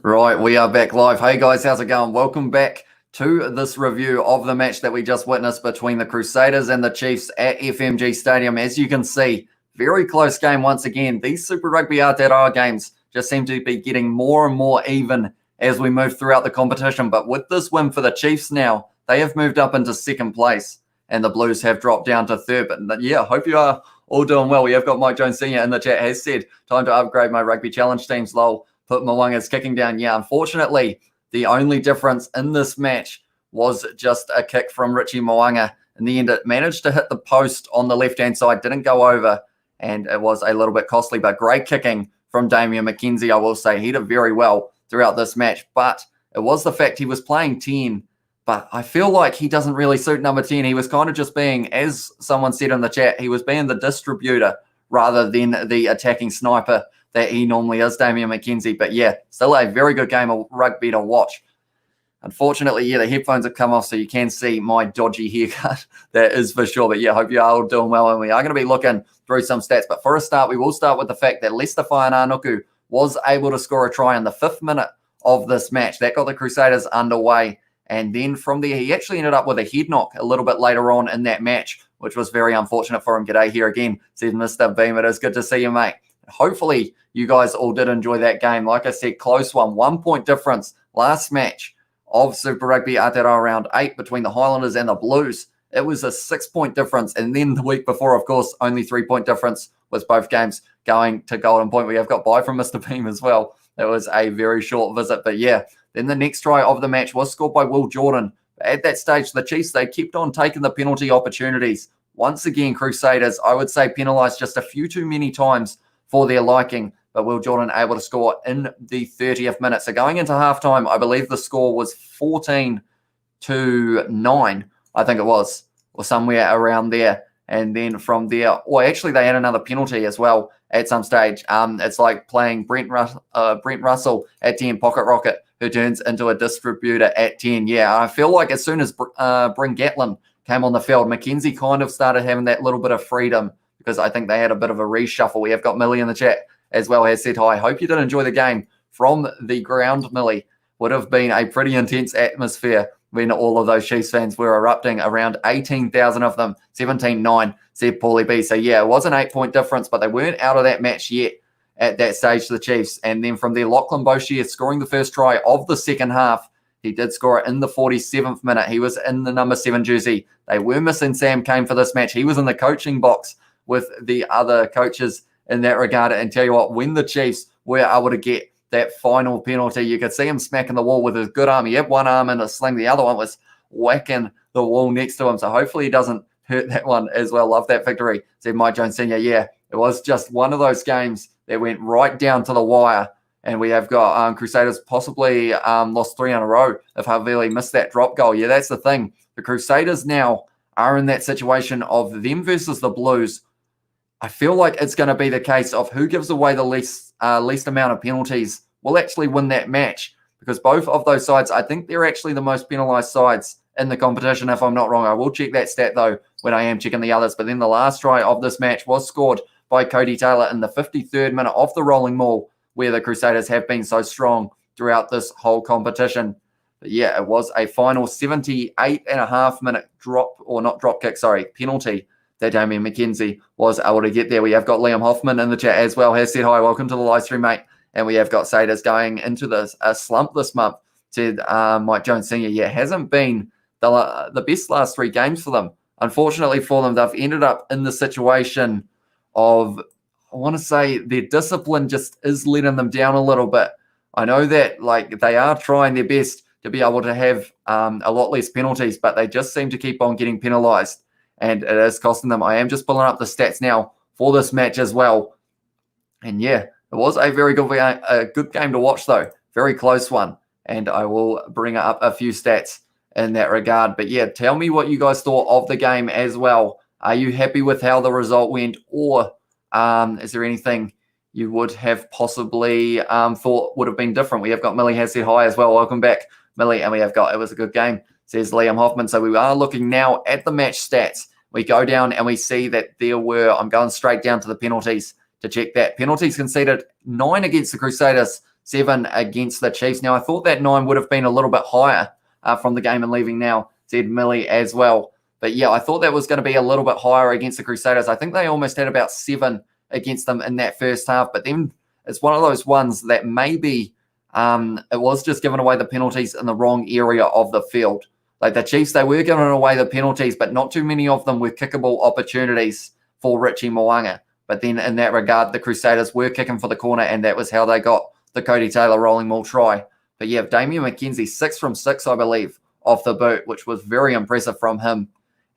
Right, we are back live. Hey guys, how's it going? Welcome back to this review of the match that we just witnessed between the Crusaders and the Chiefs at FMG Stadium. As you can see, very close game once again. These Super Rugby Aotearoa games just seem to be getting more and more even as we move throughout the competition. But with this win for the Chiefs now, they have moved up into second place and the Blues have dropped down to third. But yeah, hope you are all doing well. We have got Mike Jones Sr. in the chat, has said, time to upgrade my rugby challenge teams, lol. Put Mo'unga's kicking down. Yeah, unfortunately, the only difference in this match was just a kick from Richie Mo'unga. In the end, it managed to hit the post on the left-hand side, didn't go over, and it was a little bit costly, but great kicking from Damian McKenzie, I will say. He did very well throughout this match, but it was the fact he was playing 10, but I feel like he doesn't really suit number 10. He was kind of just being, as someone said in the chat, he was being the distributor rather than the attacking sniper that he normally is, Damian McKenzie. But yeah, still a very good game of rugby to watch. Unfortunately, yeah, the headphones have come off, so you can see my dodgy haircut. That is for sure. But yeah, hope you are all doing well. And we are going to be looking through some stats. But for a start, we will start with the fact that Leicester Whaiananuku was able to score a try in the 5th minute of this match. That got the Crusaders underway. And then from there, he actually ended up with a head knock a little bit later on in that match, which was very unfortunate for him. G'day here again, says Mr. Beam. It is good to see you, mate. Hopefully, you guys all did enjoy that game. Like I said, close one. 1 point difference. Last match of Super Rugby Aotearoa round 8 between the Highlanders and the Blues. It was a 6-point difference. And then the week before, of course, only 3-point difference with both games going to Golden Point. We have got bye from Mr. Beam as well. It was a very short visit. But yeah, then the next try of the match was scored by Will Jordan. At that stage, the Chiefs, they kept on taking the penalty opportunities. Once again, Crusaders, I would say, penalised just a few too many times for their liking, but Will Jordan able to score in the 30th minute. So going into halftime, I believe the score was 14-9, I think it was, or somewhere around there. And then from there, well, actually they had another penalty as well at some stage. It's like playing Brent Russell at 10, Pocket Rocket, who turns into a distributor at 10. Yeah, I feel like as soon as Bryn Gatlin came on the field, McKenzie kind of started having that little bit of freedom, because I think they had a bit of a reshuffle. We have got Millie in the chat as well, has said hi. Hope you did enjoy the game from the ground, Millie. Would have been a pretty intense atmosphere when all of those Chiefs fans were erupting. Around 18,000 of them, 17-9, said Paulie B. So yeah, it was an 8-point difference, but they weren't out of that match yet at that stage, the Chiefs. And then from there, Lachlan Boshier scoring the first try of the second half. He did score it in the 47th minute. He was in the number 7 jersey. They were missing Sam Kane for this match. He was in the coaching box with the other coaches in that regard. And tell you what, when the Chiefs were able to get that final penalty, you could see him smacking the wall with his good arm. He had one arm in a sling. The other one was whacking the wall next to him. So hopefully he doesn't hurt that one as well. Love that victory, said Mike Jones Sr. Yeah, it was just one of those games that went right down to the wire. And we have got Crusaders possibly lost 3 in a row if Havili missed that drop goal. Yeah, that's the thing. The Crusaders now are in that situation of them versus the Blues. I feel like it's going to be the case of who gives away the least amount of penalties will actually win that match, because both of those sides, I think they're actually the most penalised sides in the competition, if I'm not wrong. I will check that stat, though, when I am checking the others. But then the last try of this match was scored by Cody Taylor in the 53rd minute off the rolling maul, where the Crusaders have been so strong throughout this whole competition. But yeah, it was a final 78.5-minute penalty that Damian McKenzie was able to get there. We have got Liam Hoffman in the chat as well. Has said hi, welcome to the live stream, mate. And we have got Saders going into a slump this month, said Mike Jones Sr. Yeah, hasn't been the best last 3 games for them. Unfortunately for them, they've ended up in the situation of, I want to say, their discipline just is letting them down a little bit. I know that like they are trying their best to be able to have a lot less penalties, but they just seem to keep on getting penalised, and it is costing them. I am just pulling up the stats now for this match as well. And yeah, it was a very good game to watch, though. Very close one. And I will bring up a few stats in that regard. But yeah, tell me what you guys thought of the game as well. Are you happy with how the result went, or is there anything you would have possibly thought would have been different? We have got Millie has said hi as well. Welcome back, Millie. And we have got, it was a good game, says Liam Hoffman. So we are looking now at the match stats. We go down and we see that there were, I'm going straight down to the penalties to check that. Penalties conceded 9 against the Crusaders, 7 against the Chiefs. Now, I thought that 9 would have been a little bit higher from the game and leaving now, said Millie as well. But yeah, I thought that was going to be a little bit higher against the Crusaders. I think they almost had about 7 against them in that first half. But then it's one of those ones that maybe it was just giving away the penalties in the wrong area of the field. Like the Chiefs, they were giving away the penalties, but not too many of them were kickable opportunities for Richie Mo'unga. But then in that regard, the Crusaders were kicking for the corner, and that was how they got the Cody Taylor rolling maul try. But yeah, Damian McKenzie, 6 from 6, I believe, off the boot, which was very impressive from him.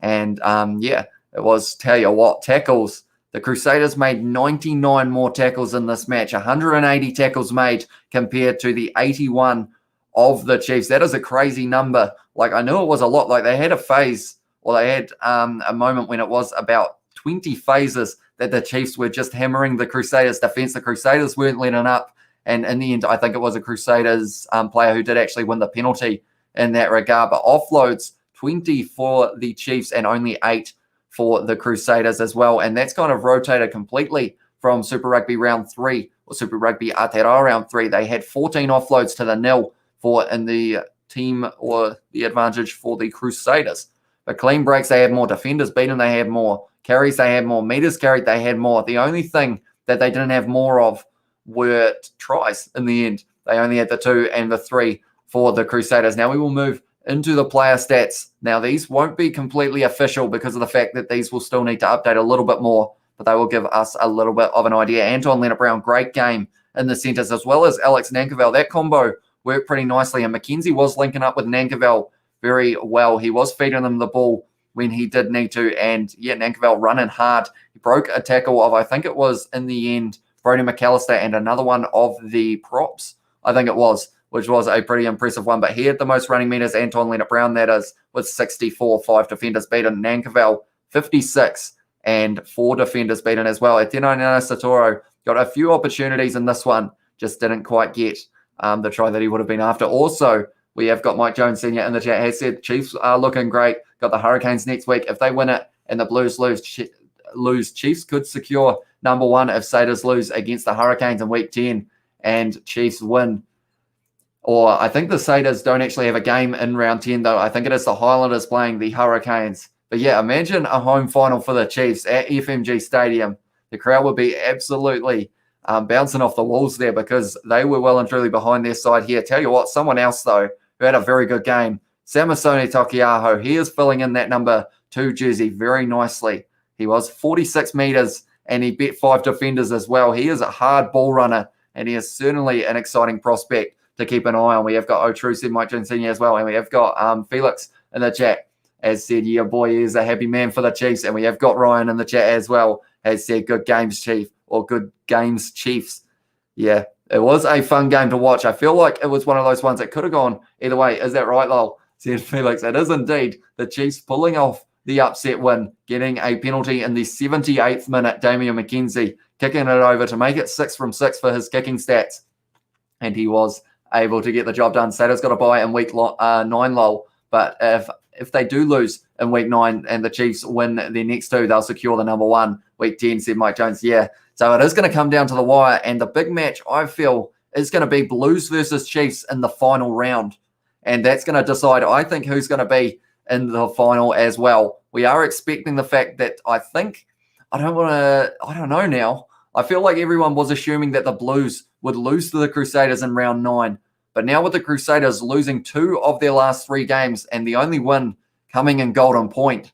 And yeah, it was, tell you what, tackles. The Crusaders made 99 more tackles in this match, 180 tackles made compared to the 81 of the Chiefs. That is a crazy number. Like, I knew it was a lot. Like, they had a phase, or they had a moment when it was about 20 phases that the Chiefs were just hammering the Crusaders' defense. The Crusaders weren't letting up. And in the end, I think it was a Crusaders player who did actually win the penalty in that regard. But offloads, 20 for the Chiefs and only 8 for the Crusaders as well. And that's kind of rotated completely from Super Rugby round 3, or Super Rugby Aotearoa round 3. They had 14 offloads to the nil for in the team, or the advantage for the Crusaders. But clean breaks, they had more. Defenders beaten, they had more. Carries, they had more. Meters carried, they had more. The only thing that they didn't have more of were tries in the end. They only had the 2 and the 3 for the Crusaders. Now we will move into the player stats. Now these won't be completely official because of the fact that these will still need to update a little bit more, but they will give us a little bit of an idea. Anton Leonard-Brown, great game in the centres, as well as Alex Nankervel. That combo worked pretty nicely, and McKenzie was linking up with Nankervel very well. He was feeding them the ball when he did need to, and yeah, Nankervel running hard. He broke a tackle of, I think it was in the end, Brody McAllister, and another one of the props, I think it was, which was a pretty impressive one. But he had the most running meters, Anton Leonard-Brown, that is, with 64, 5 defenders beaten. Nankervel, 56, and 4 defenders beaten as well. Etino Satoro got a few opportunities in this one, just didn't quite get the try that he would have been after. Also, we have got Mike Jones Sr. in the chat, has said Chiefs are looking great. Got the Hurricanes next week. If they win it and the Blues lose, Chiefs could secure number 1 if Crusaders lose against the Hurricanes in week 10 and Chiefs win. Or I think the Crusaders don't actually have a game in round 10, though. I think it is the Highlanders playing the Hurricanes. But yeah, imagine a home final for the Chiefs at FMG Stadium. The crowd would be absolutely bouncing off the walls there, because they were well and truly behind their side here. Tell you what, someone else, though, who had a very good game, Samasone Takiaho. He is filling in that number 2 jersey very nicely. He was 46 meters, and he beat 5 defenders as well. He is a hard ball runner, and he is certainly an exciting prospect to keep an eye on. We have got O'True, said Mike Jones Sr. as well, and we have got Felix in the chat, as said, yeah, boy, he is a happy man for the Chiefs. And we have got Ryan in the chat as well, has said, good games, Chief, or good games, Chiefs. Yeah, it was a fun game to watch. I feel like it was one of those ones that could have gone either way. Is that right, Lol? Said Felix. It is indeed the Chiefs pulling off the upset win, getting a penalty in the 78th minute. Damian McKenzie kicking it over to make it 6 from 6 for his kicking stats. And he was able to get the job done. Crusaders got a bye in week 9, Lol. But if they do lose in week 9 and the Chiefs win their next 2, they'll secure the number 1. Week 10, said Mike Jones. Yeah. So it is going to come down to the wire. And the big match, I feel, is going to be Blues versus Chiefs in the final round. And that's going to decide, I think, who's going to be in the final as well. We are expecting the fact that I don't know now. I feel like everyone was assuming that the Blues would lose to the Crusaders in round 9. But now with the Crusaders losing 2 of their last 3 games and the only win coming in Golden Point,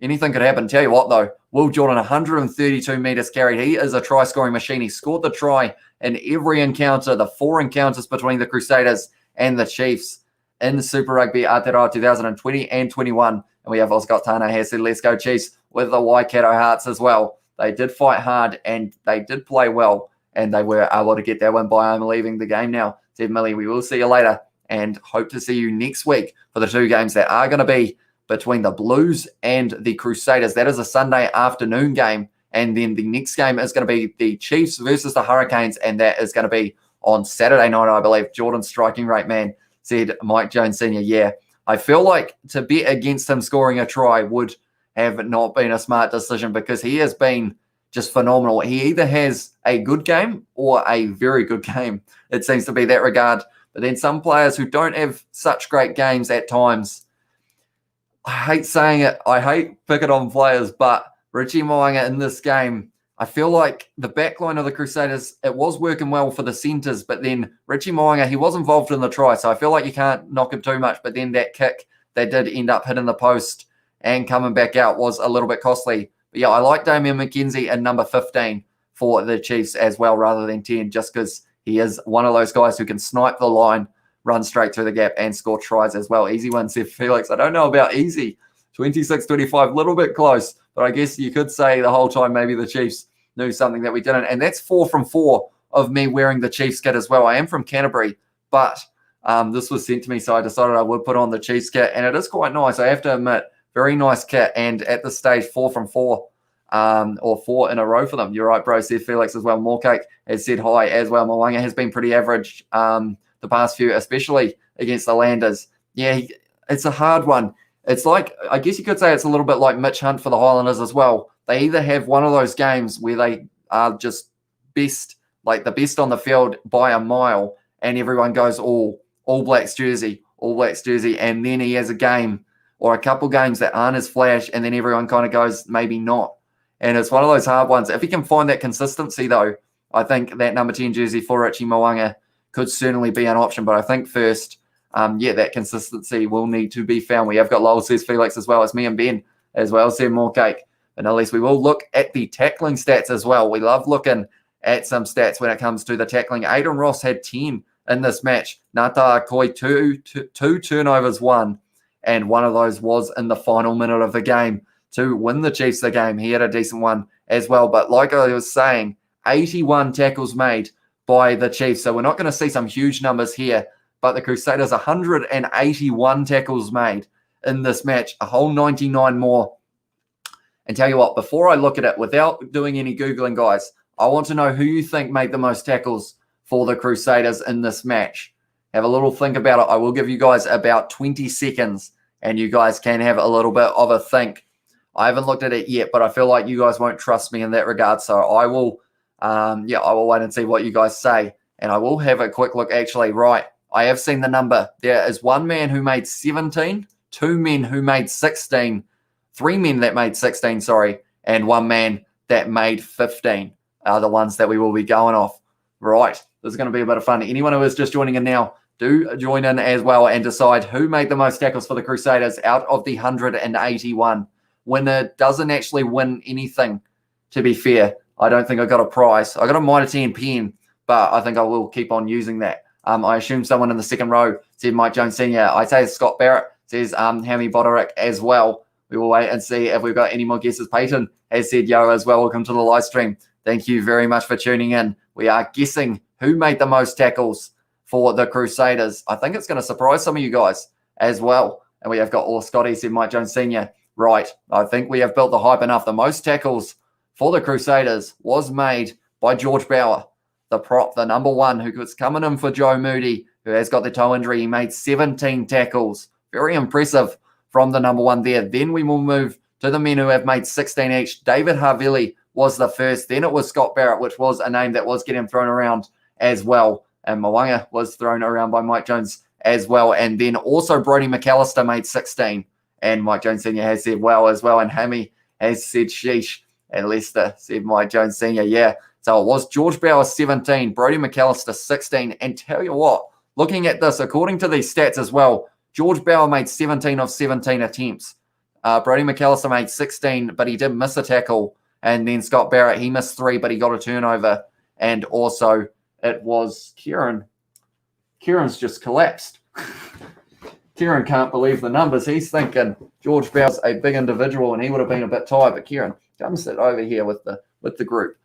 anything could happen. Tell you what, though, Will Jordan, 132 meters carried. He is a try-scoring machine. He scored the try in every encounter, the 4 encounters between the Crusaders and the Chiefs in Super Rugby Aotearoa 2020 and 21. And we have Oscar Tana here said, let's go Chiefs, with the Waikato Hearts as well. They did fight hard and they did play well, and they were able to get that win by leaving the game now. Said Millie, we will see you later and hope to see you next week for the 2 games that are going to be between the Blues and the Crusaders. That is a Sunday afternoon game. And then the next game is going to be the Chiefs versus the Hurricanes, and that is going to be on Saturday night, I believe. Jordan's striking rate, man, said Mike Jones Sr. Yeah, I feel like to bet against him scoring a try would have not been a smart decision, because he has been just phenomenal. He either has a good game or a very good game. It seems to be that regard. But then some players who don't have such great games at times, I hate saying it, I hate picking on players, but Richie Mo'unga in this game, I feel like the backline of the Crusaders, it was working well for the centres, but then Richie Mo'unga, he was involved in the try, so I feel like you can't knock him too much, but then that kick that did end up hitting the post and coming back out was a little bit costly. But yeah, I like Damian McKenzie in number 15 for the Chiefs as well, rather than 10, just because he is one of those guys who can snipe the line, run straight through the gap, and score tries as well. Easy one, said Felix. I don't know about easy. 26-25, a little bit close, but I guess you could say the whole time maybe the Chiefs knew something that we didn't. And that's 4 from 4 of me wearing the Chiefs kit as well. I am from Canterbury, but this was sent to me, so I decided I would put on the Chiefs kit, and it is quite nice, I have to admit. Very nice kit, and at this stage, 4 from 4, or 4 in a row for them. You're right, bro, said Felix as well. Morecake has said hi as well. Mo'unga has been pretty average the past few, especially against the Landers. Yeah, it's a hard one. It's like, I guess you could say it's a little bit like Mitch Hunt for the Highlanders as well. They either have one of those games where they are just best, like the best on the field by a mile, and everyone goes all Blacks jersey, and then he has a game or a couple games that aren't as flash, and then everyone kind of goes maybe not. And it's one of those hard ones. If he can find that consistency, though, I think that number 10 jersey for Richie Mo'unga could certainly be an option. But I think first, that consistency will need to be found. We have got Lowell, says Felix, as well as me and Ben as well, said Morecake. And at least we will look at the tackling stats as well. We love looking at some stats when it comes to the tackling. Aidan Ross had 10 in this match. Ngata Akoi, two turnovers, 1. And one of those was in the final minute of the game to win the Chiefs the game. He had a decent one as well. But like I was saying, 81 tackles made by the Chiefs. So we're not going to see some huge numbers here. But the Crusaders, 181 tackles made in this match, a whole 99 more. And tell you what, before I look at it, without doing any Googling, guys, I want to know who you think made the most tackles for the Crusaders in this match. Have a little think about it. I will give you guys about 20 seconds, and you guys can have a little bit of a think. I haven't looked at it yet, but I feel like you guys won't trust me in that regard. So I will, I will wait and see what you guys say. And I will have a quick look. Actually, right, I have seen the number. There is one man who made 17, 2 men who made 16, 3 men that made 16, and 1 man that made 15 are the ones that we will be going off. Right, this is going to be a bit of fun. Anyone who is just joining in now, do join in as well and decide who made the most tackles for the Crusaders out of the 181. Winner doesn't actually win anything, to be fair. I don't think I got a prize. I got a Mitre 10 pen, but I think I will keep on using that. I assume someone in the second row said Mike Jones Sr. I say Scott Barrett, says Hammy Boderick as well. We will wait and see if we've got any more guesses. Peyton has said yo as well. Welcome to the live stream. Thank you very much for tuning in. We are guessing who made the most tackles for the Crusaders. I think it's going to surprise some of you guys as well. And we have got all Scotty, said Mike Jones Sr. Right, I think we have built the hype enough. The most tackles for the Crusaders was made by George Bower, the prop, the number 1, who was coming in for Joe Moody, who has got the toe injury. He made 17 tackles. Very impressive from the number 1 there. Then we will move to the men who have made 16 each. David Havili was the first. Then it was Scott Barrett, which was a name that was getting thrown around as well. And Mo'unga was thrown around by Mike Jones as well. And then also Brodie McAllister made 16. And Mike Jones Sr. has said well as well. And Hammy has said sheesh. And Lester said Mike Jones Sr. Yeah. So it was George Bower 17, Brodie McAllister 16. And tell you what, looking at this, according to these stats as well, George Bower made 17 of 17 attempts. Brodie McAllister made 16, but he did miss a tackle. And then Scott Barrett, he missed 3, but he got a turnover. And also it was Kieran. Kieran's just collapsed. Kieran can't believe the numbers. He's thinking George Bower's a big individual and he would have been a bit tired. But Kieran, come sit over here with the group.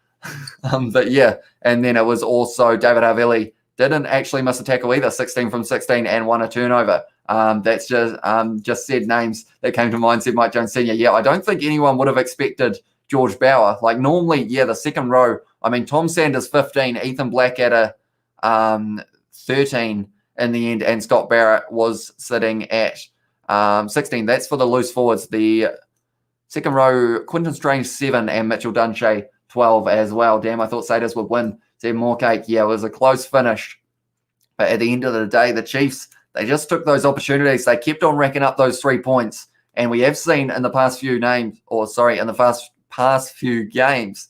But yeah, and then it was also David Havili didn't actually miss a tackle either, 16 from 16 and 1 a turnover. That's just said names that came to mind, said Mike Jones Sr. Yeah, I don't think anyone would have expected George Bower. Like normally, yeah, the second row, I mean, Tom Sanders 15, Ethan Blackadder 13 in the end, and Scott Barrett was sitting at 16. That's for the loose forwards. The second row, Quinton Strange 7 and Mitchell Dunshea 12 as well. Damn, I thought Crusaders would win. Said Moorcake, yeah, it was a close finish. But at the end of the day, the Chiefs, they just took those opportunities. They kept on racking up those 3 points. And we have seen in the past few past few games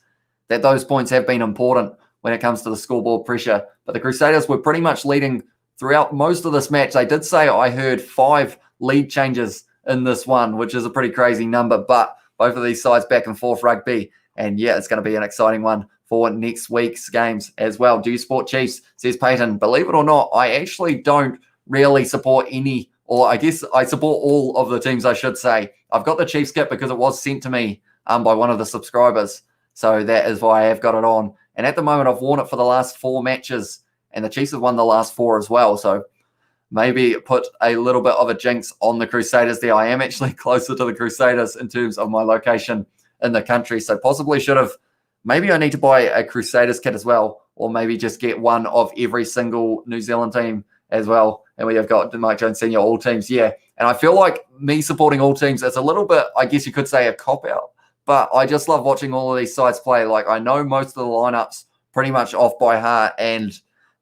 that those points have been important when it comes to the scoreboard pressure. But the Crusaders were pretty much leading throughout most of this match. They did say I heard 5 lead changes in this one, which is a pretty crazy number. But both of these sides back and forth rugby. And yeah, it's going to be an exciting one for next week's games as well. Do you support Chiefs? Says Peyton. Believe it or not, I actually don't really support any, or I guess I support all of the teams, I should say. I've got the Chiefs kit because it was sent to me by one of the subscribers. So that is why I have got it on. And at the moment, I've worn it for the last 4 matches, and the Chiefs have won the last 4 as well. So maybe put a little bit of a jinx on the Crusaders there. I am actually closer to the Crusaders in terms of my location in the country. So possibly should have, maybe I need to buy a Crusaders kit as well, or maybe just get one of every single New Zealand team as well. And we have got Mike Jones Senior, all teams, yeah. And I feel like me supporting all teams is a little bit, I guess you could say, a cop-out. But I just love watching all of these sides play. Like, I know most of the lineups pretty much off by heart, and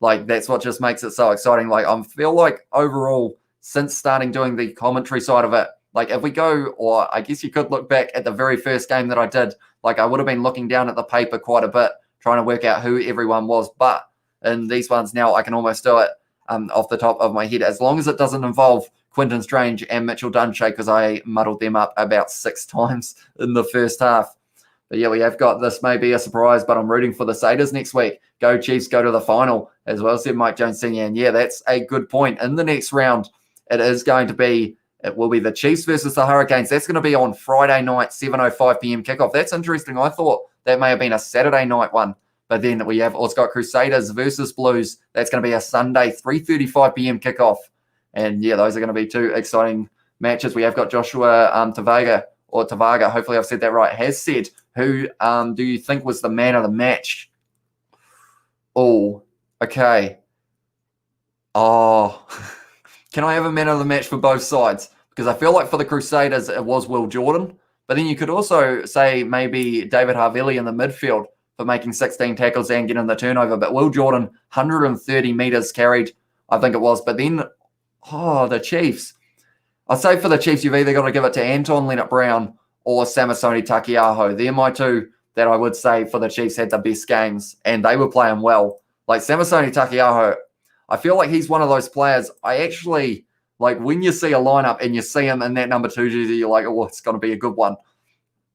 like that's what just makes it so exciting. Like, I feel like overall, since starting doing the commentary side of it, like if we go, or I guess you could look back at the very first game that I did, like I would have been looking down at the paper quite a bit, trying to work out who everyone was. But in these ones now, I can almost do it off the top of my head, as long as it doesn't involve Quinton Strange and Mitchell Dunshea, because I muddled them up about 6 times in the first half. But yeah, we have got this may be a surprise, but I'm rooting for the Crusaders next week. Go Chiefs, go to the final as well, said Mike Jones Senior. And yeah, that's a good point. In the next round, it will be the Chiefs versus the Hurricanes. That's going to be on Friday night, 7:05 p.m. kickoff. That's interesting. I thought that may have been a Saturday night one. But then we have also got Crusaders versus Blues. That's going to be a Sunday, 3:35 p.m. kickoff. And yeah, those are going to be 2 exciting matches. We have got Joshua Tavaga, hopefully I've said that right, has said, who do you think was the man of the match? Oh, okay. Oh, can I have a man of the match for both sides? Because I feel like for the Crusaders, it was Will Jordan. But then you could also say maybe David Havili in the midfield for making 16 tackles and getting the turnover. But Will Jordan, 130 metres carried, I think it was. But then, the Chiefs. I'd say for the Chiefs, you've either got to give it to Anton Leonard-Brown or Samisoni Takiaho. They're my 2 that I would say for the Chiefs had the best games, and they were playing well. Like Samisoni Takiaho, I feel like he's one of those players. I actually, like when you see a lineup and you see him in that number 2 jersey, you're like, oh, it's going to be a good one.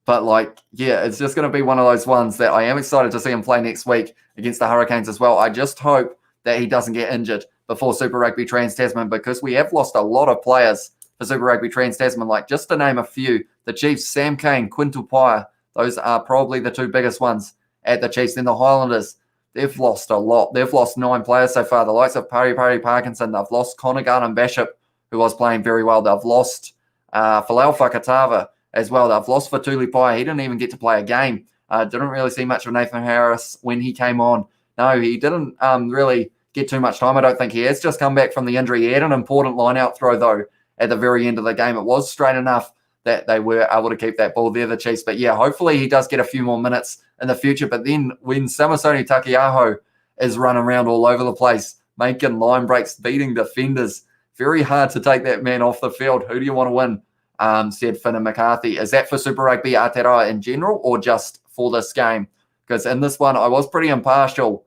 But like, yeah, it's just going to be one of those ones that I am excited to see him play next week against the Hurricanes as well. I just hope that he doesn't get injured before Super Rugby Trans-Tasman, because we have lost a lot of players for Super Rugby Trans-Tasman. Like, just to name a few, the Chiefs, Sam Cane, Quintal Pire, those are probably the 2 biggest ones at the Chiefs. Then the Highlanders, they've lost a lot. They've lost 9 players so far. The likes of Pari Parkinson, they've lost Connor Garden-Bishop, who was playing very well. They've lost Falau Fakatava as well. They've lost Fatuli Pire. He didn't even get to play a game. Didn't really see much of Nathan Harris when he came on. No, he didn't really get too much time. I don't think he has just come back from the injury. He had an important line-out throw, though, at the very end of the game. It was straight enough that they were able to keep that ball there, the Chiefs. But yeah, hopefully he does get a few more minutes in the future. But then when Samisoni Takiaho is running around all over the place, making line breaks, beating defenders, very hard to take that man off the field. Who do you want to win? Said Finn and McCarthy. Is that for Super Rugby Aotearoa in general or just for this game? Because in this one, I was pretty impartial.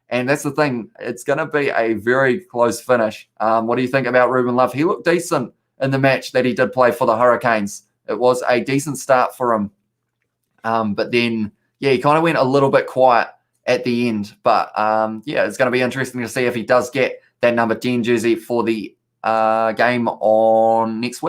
And that's the thing. It's going to be a very close finish. What do you think about Ruben Love? He looked decent in the match that he did play for the Hurricanes. It was a decent start for him. But then, yeah, he kind of went a little bit quiet at the end. But, yeah, it's going to be interesting to see if he does get that number 10 jersey for the game on next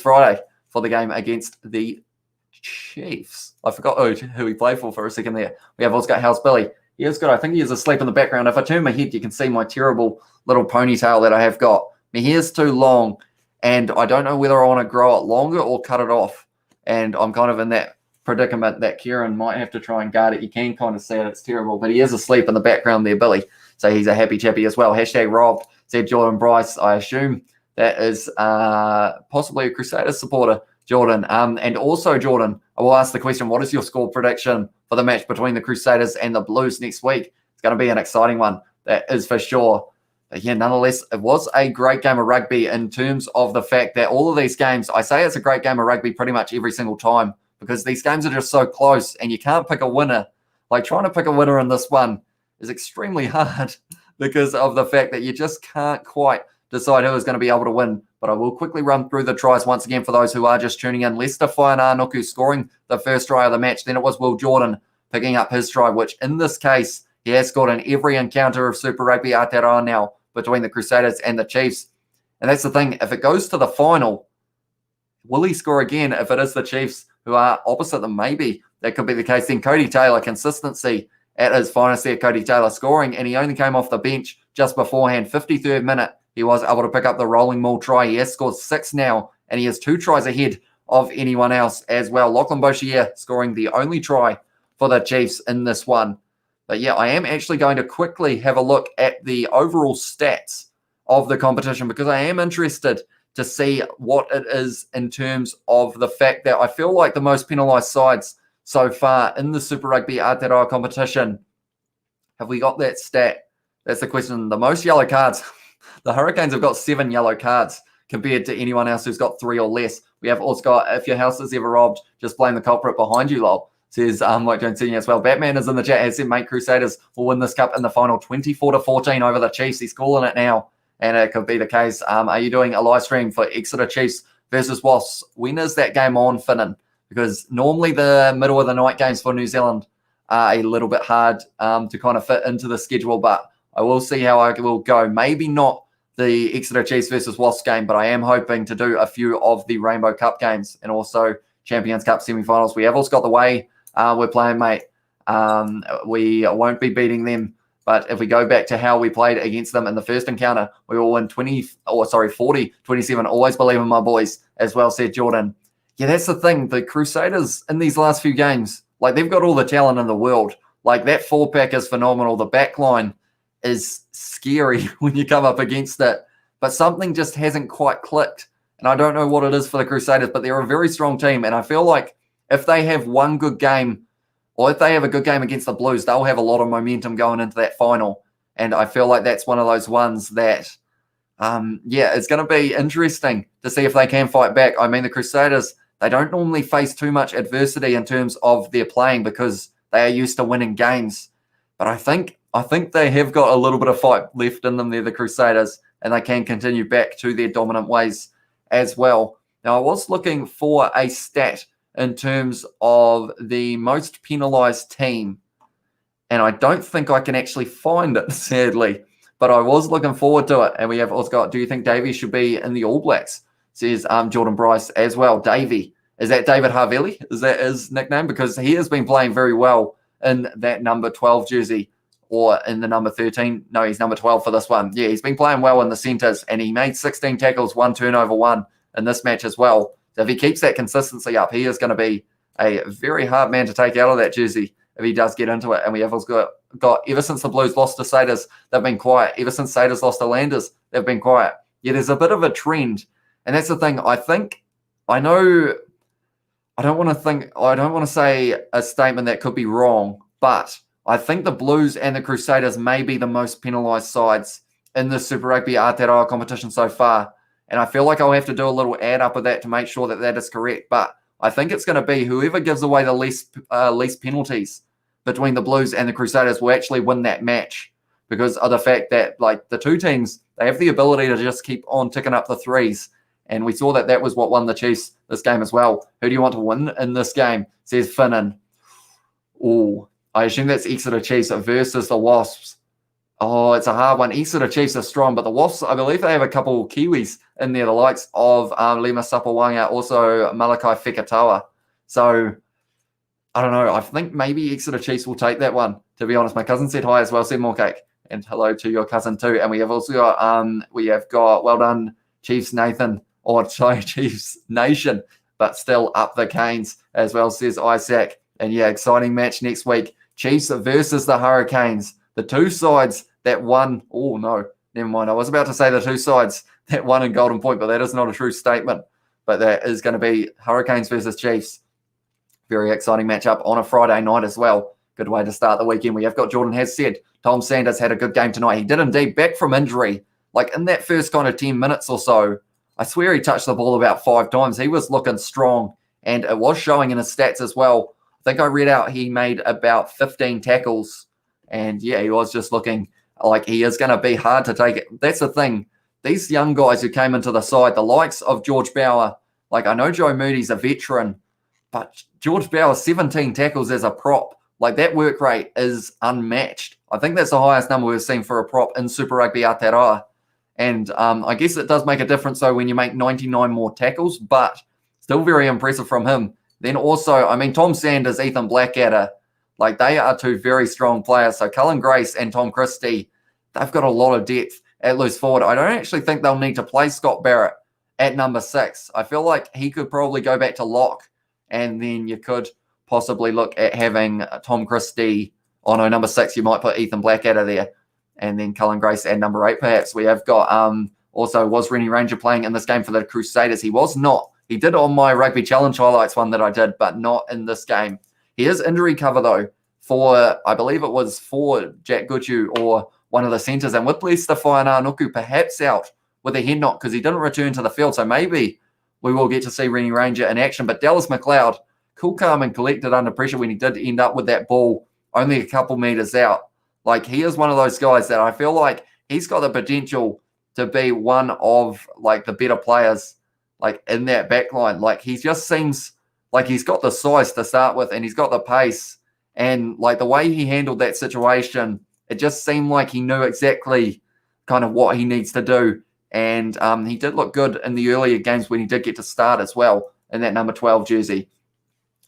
Friday, for the game against the Chiefs. I forgot who he played for a second there. We have Oscar House Billy. He is good. I think he is asleep in the background. If I turn my head, you can see my terrible little ponytail that I have got. My hair's too long, and I don't know whether I want to grow it longer or cut it off. And I'm kind of in that predicament that Kieran might have to try and guard it. You can kind of see it. It's terrible. But he is asleep in the background there, Billy. So he's a happy chappy as well. Hashtag Rob, said Jordan Bryce. I assume that is possibly a Crusaders supporter. Jordan. And also, Jordan, I will ask the question, what is your score prediction for the match between the Crusaders and the Blues next week? It's going to be an exciting one, that is for sure. But yeah, nonetheless, it was a great game of rugby in terms of the fact that all of these games, I say it's a great game of rugby pretty much every single time, because these games are just so close and you can't pick a winner. Like, trying to pick a winner in this one is extremely hard because of the fact that you just can't quite decide who is going to be able to win. But I will quickly run through the tries once again for those who are just tuning in. Leicester Whaiananuku scoring the first try of the match. Then it was Will Jordan picking up his try, which in this case, he has scored in every encounter of Super Rugby Aotearoa now between the Crusaders and the Chiefs. And that's the thing. If it goes to the final, will he score again? If it is the Chiefs who are opposite them, maybe that could be the case. Then Cody Taylor, consistency at his finest there. Cody Taylor scoring, and he only came off the bench just beforehand. 53rd minute, he was able to pick up the rolling maul try. He has scored 6 now, and he has 2 tries ahead of anyone else as well. Lachlan Boshier scoring the only try for the Chiefs in this one. But yeah, I am actually going to quickly have a look at the overall stats of the competition, because I am interested to see what it is in terms of the fact that I feel like the most penalised sides so far in the Super Rugby Aotearoa competition. Have we got that stat? That's the question. The most yellow cards. The Hurricanes have got 7 yellow cards compared to anyone else who's got 3 or less. We have also got, if your house is ever robbed, just blame the culprit behind you, lol. Says Mike Jones Senior as well. Batman is in the chat, has said, mate, Crusaders will win this cup in the final 24-14 over the Chiefs. He's calling it now, and it could be the case. Are you doing a live stream for Exeter Chiefs versus Wasps? When is that game on, Finnan? Because normally the middle of the night games for New Zealand are a little bit hard to kind of fit into the schedule, but I will see how I will go. Maybe not the Exeter Chiefs versus Wasps game, but I am hoping to do a few of the Rainbow Cup games and also Champions Cup semi-finals. We have also got the way we're playing, mate. We won't be beating them, but if we go back to how we played against them in the first encounter, we will win 40-27. Always believe in my boys, as well, said Jordan. Yeah, that's the thing. The Crusaders in these last few games, like, they've got all the talent in the world. Like, that 4-pack is phenomenal. The back line is scary when you come up against it, but something just hasn't quite clicked. And I don't know what it is for the Crusaders, but they're a very strong team. And I feel like if they have one good game, or if they have a good game against the Blues, they'll have a lot of momentum going into that final. And I feel like that's one of those ones that, it's going to be interesting to see if they can fight back. I mean, the Crusaders, they don't normally face too much adversity in terms of their playing because they are used to winning games. But I think they have got a little bit of fight left in them there, the Crusaders, and they can continue back to their dominant ways as well. Now, I was looking for a stat in terms of the most penalised team, and I don't think I can actually find it, sadly, but I was looking forward to it. And we have also got, do you think Davey should be in the All Blacks? Says Jordan Bryce as well. Davey, is that David Harveli? Is that his nickname? Because he has been playing very well in that number 12 jersey, or in the number 13. No, he's number 12 for this one. Yeah, he's been playing well in the centres, and he made 16 tackles, 1 turnover, 1 in this match as well. So if he keeps that consistency up, he is going to be a very hard man to take out of that jersey if he does get into it. And we have also got ever since the Blues lost to Crusaders, they've been quiet. Ever since Crusaders lost to Highlanders, they've been quiet. Yeah, there's a bit of a trend. And that's the thing. I don't want to say a statement that could be wrong, but I think the Blues and the Crusaders may be the most penalised sides in the Super Rugby Aotearoa competition so far. And I feel like I'll have to do a little add up of that to make sure that that is correct. But I think it's going to be whoever gives away the least penalties between the Blues and the Crusaders will actually win that match, because of the fact that, like, the two teams, they have the ability to just keep on ticking up the threes. And we saw that was what won the Chiefs this game as well. Who do you want to win in this game? Says Finnan. Oh, I assume that's Exeter Chiefs versus the Wasps. Oh, it's a hard one. Exeter Chiefs are strong, but the Wasps, I believe they have a couple of Kiwis in there, the likes of Lima Sapawanga, also Malakai Fekatoa. So, I don't know. I think maybe Exeter Chiefs will take that one, to be honest. My cousin said hi as well, said more cake. And hello to your cousin too. And we have also got, well done, Chiefs Nathan, or sorry, Chiefs Nation, but still up the Canes as well, says Isaac. And yeah, exciting match next week. Chiefs versus the Hurricanes. The two sides that won. Oh, no, never mind. I was about to say the two sides that won in Golden Point, but that is not a true statement. but that is going to be Hurricanes versus Chiefs. Very exciting matchup on a Friday night as well. Good way to start the weekend. We have got Jordan has said Tom Sanders had a good game tonight. He did indeed, back from injury. Like in that first kind of 10 minutes or so, I swear he touched the ball about 5 times. He was looking strong, and it was showing in his stats as well. I think I read out he made about 15 tackles, and yeah, he was just looking like he is going to be hard to take it. That's the thing. These young guys who came into the side, the likes of George Bower, like I know Joe Moody's a veteran, but George Bower, 17 tackles as a prop. Like that work rate is unmatched. I think that's the highest number we've seen for a prop in Super Rugby Aotearoa. And I guess it does make a difference, though, when you make 99 more tackles, but still very impressive from him. Then also, I mean, Tom Sanders, Ethan Blackadder, like they are 2 very strong players. So Cullen Grace and Tom Christie, they've got a lot of depth at loose forward. I don't actually think they'll need to play Scott Barrett at number 6. I feel like he could probably go back to lock, and then you could possibly look at having Tom Christie. Oh, no, number 6, you might put Ethan Blackadder there. And then Cullen Grace at number 8, perhaps. We have got also, was Rennie Ranger playing in this game for the Crusaders? He was not. He did on my Rugby Challenge highlights one that I did, but not in this game. He is injury cover, though, for, I believe it was for Jack Goodhue or one of the centres. And with Lester Whaiananuku perhaps out with a head knock because he didn't return to the field. So maybe we will get to see Rennie Ranger in action. But Dallas McLeod, cool, calm, and collected under pressure when he did end up with that ball only a couple metres out. Like, he is one of those guys that I feel like he's got the potential to be one of, like, the better players, like, in that back line. Like, he just seems like he's got the size to start with, and he's got the pace. And, like, the way he handled that situation, it just seemed like he knew exactly kind of what he needs to do. And he did look good in the earlier games when he did get to start as well in that number 12 jersey.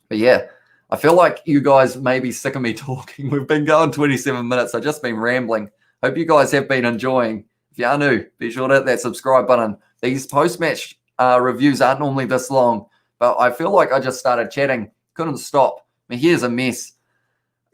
But, yeah. I feel like you guys may be sick of me talking. We've been going 27 minutes. I've just been rambling. Hope you guys have been enjoying. If you are new, be sure to hit that subscribe button. These post-match reviews aren't normally this long, but I feel like I just started chatting. Couldn't stop. My hair's a mess.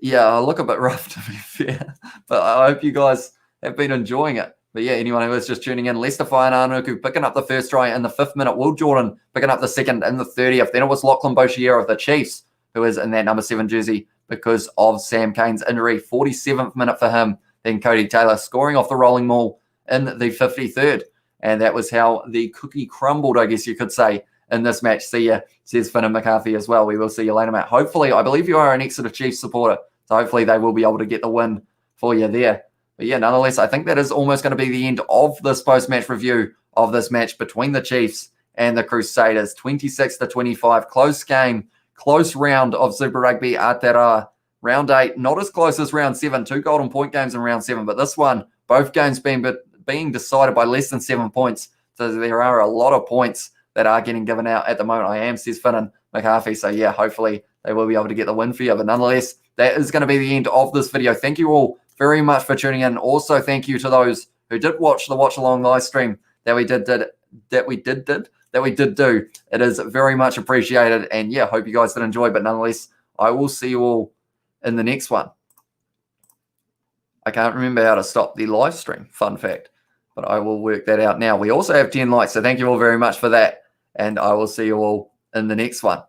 Yeah, I look a bit rough, to be fair. But I hope you guys have been enjoying it. But yeah, anyone who is just tuning in, Lester Whaiananuku picking up the first try in the 5th minute. Will Jordan picking up the second in the 30th. Then it was Lachlan Boshier of the Chiefs, who is in that number 7 jersey because of Sam Cane's injury. 47th minute for him. Then Cody Taylor scoring off the rolling maul in the 53rd. And that was how the cookie crumbled, I guess you could say, in this match. See ya, says Finn and McCarthy as well. We will see you later, Matt. Hopefully, I believe you are an Exeter Chiefs supporter, so hopefully they will be able to get the win for you there. But yeah, nonetheless, I think that is almost going to be the end of this post-match review of this match between the Chiefs and the Crusaders. 26-25, close game. Close round of Super Rugby Aotearoa. Round 8, not as close as round 7. 2 golden point games in round 7. But this one, both games being decided by less than 7 points. So there are a lot of points that are getting given out at the moment. I am, says Finn and McCarthy. So yeah, hopefully they will be able to get the win for you. But nonetheless, that is going to be the end of this video. Thank you all very much for tuning in. Also, thank you to those who did watch the watch along live stream that we did do. It is very much appreciated. And yeah, hope you guys did enjoy. But nonetheless, I will see you all in the next one. I can't remember how to stop the live stream, fun fact, but I will work that out now. We also have 10 likes, so thank you all very much for that. And I will see you all in the next one.